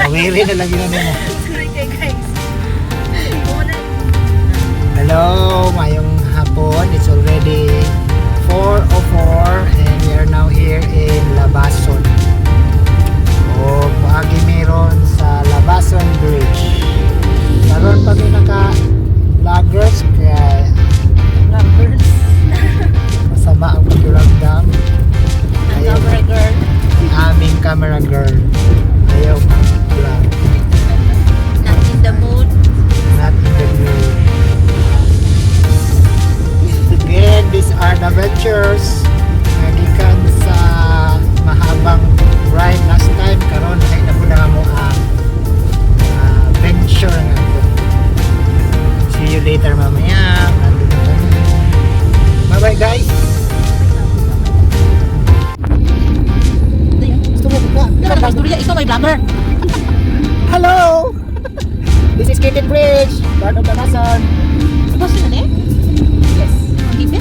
Awiri na lang yun mo. Sorry kayo guys. Hello, mayong hapon. It's already 4:04 and we are now here in Labason. O, paagi meron sa Labason Bridge. Karon pa may naka-vloggers kaya masama ang pagkulamdam. Ayaw Camera girl. ang aming camera girl. Ayaw mag-vlog. Not in the mood. Not in the mood. Again, these are the ventures. Nagikan sa mahabang ride last time. Karon ay nabuda mo ang venture nga po. See you later mamaya. Nandun na kami. Bye bye guys. Gusto mo ba? Ikaw may vlogger. Hello! This is Kitted Bridge, part of the Labason. Boss na eh? Yes. Hindi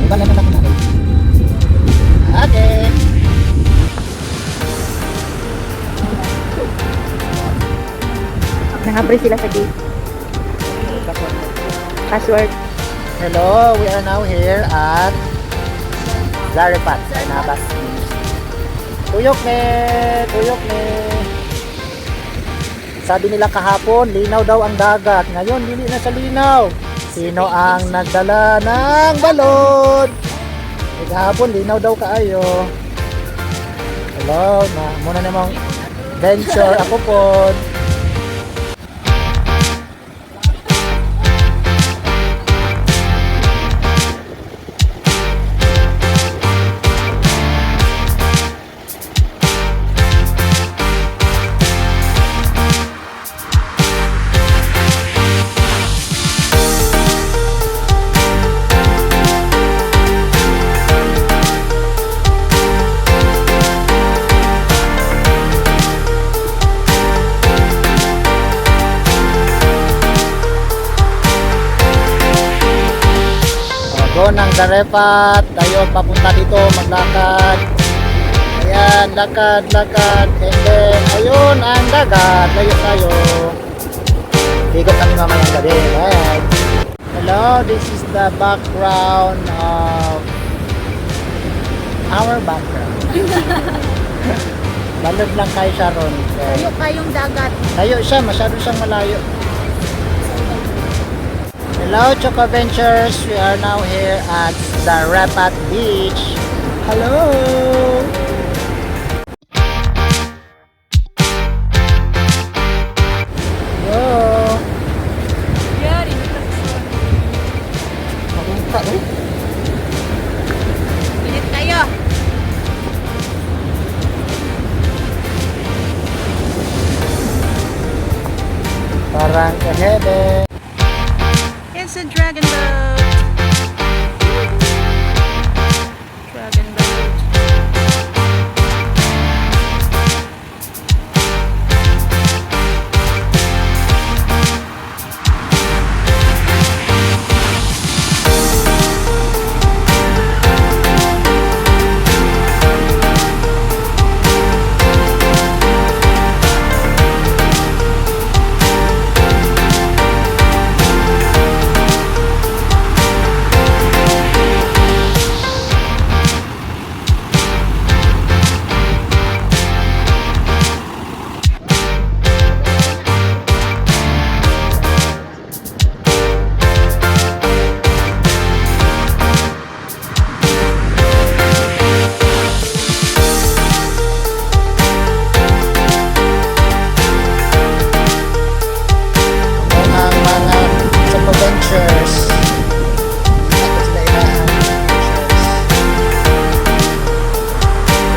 Iba naman ako namin. Okay. Nangapre sila sa gate. Password. Hello, we are now here at Zaripat, Barnabas Beach. Tuyok ne! Tuyok ne! Sabi nila kahapon, linaw daw ang dagat. Ngayon, hindi na sa linaw. Sino ang nagdala ng balon? Kahapon, linaw daw kaayo. Hello, muna namang venture ako po. Doon ang Zaripat, tayo papunta dito, maglakad. Ayan, lakad, lakad. And then, ayun ang dagat, layo tayo. Ikot kami mamayang gabi. Ayan. Hello, this is the background of our background. Balog lang kayo siya ron. Tayo kayong dagat. Layo siya, masyado siyang malayo. Hello, Choco Ventures. We are now here at Zaripat Beach. Hello! Hello! Yan, hindi ka Mapunta, eh? Init kayo. Parang kahebe. It's a dragon boat. Dragon boat.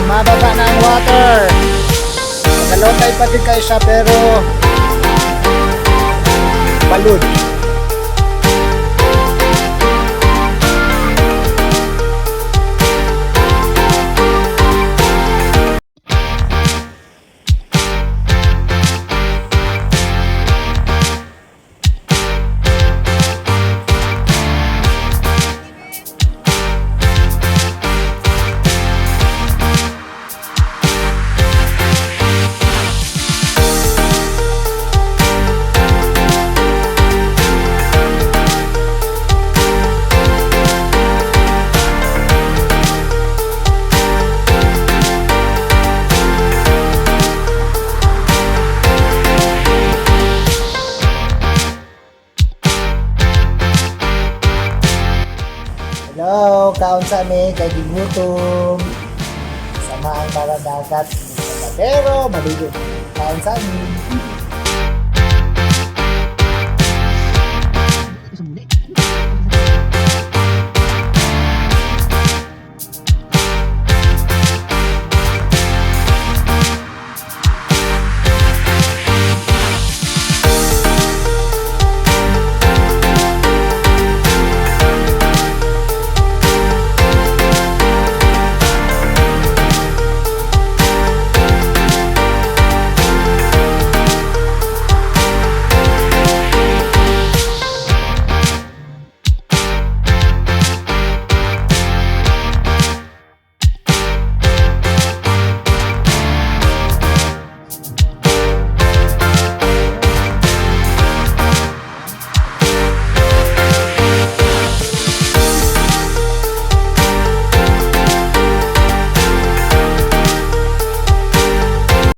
Mababa na ang water. Kalotay pa din kayo siya pero balud. daon sa ni kay gigutom. Sama ang para dagat. Pero maligo daon sa ni.